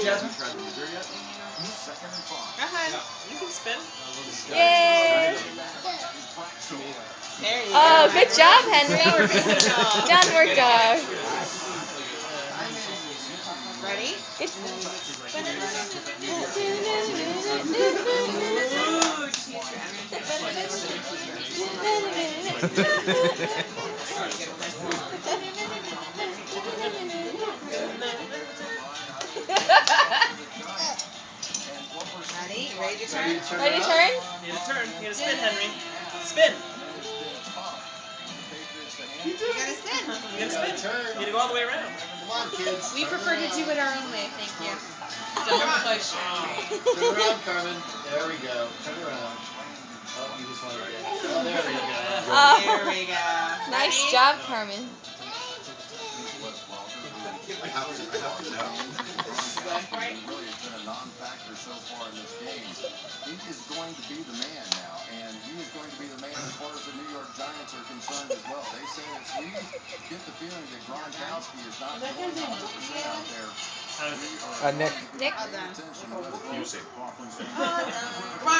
Jasmine? Go ahead. You can spin. Yay! There you Oh, go. good job, Henry. Downward dog. Ready? Good. Ready? Ready to turn? Ready to turn? Need a turn. Need a spin, Henry. Spin. You gotta spin. You gotta spin. Need to go all the way around. Come on, kids. We prefer to do it our own way, thank you. Don't push. Turn around, Carmen. There we go. Turn around. Oh, you just want to get. Oh, there we go. There we go. Nice Ready? job, Carmen. I have to know. Really has been a non-factor so far in this game. He is going to be the man now, and he is going to be the man as far as the New York Giants are concerned as well. They say that we get the feeling that Gronkowski is not going 100% out there. We are Nick. going to be Nick. paying attention. All done. You say. All done. Come on.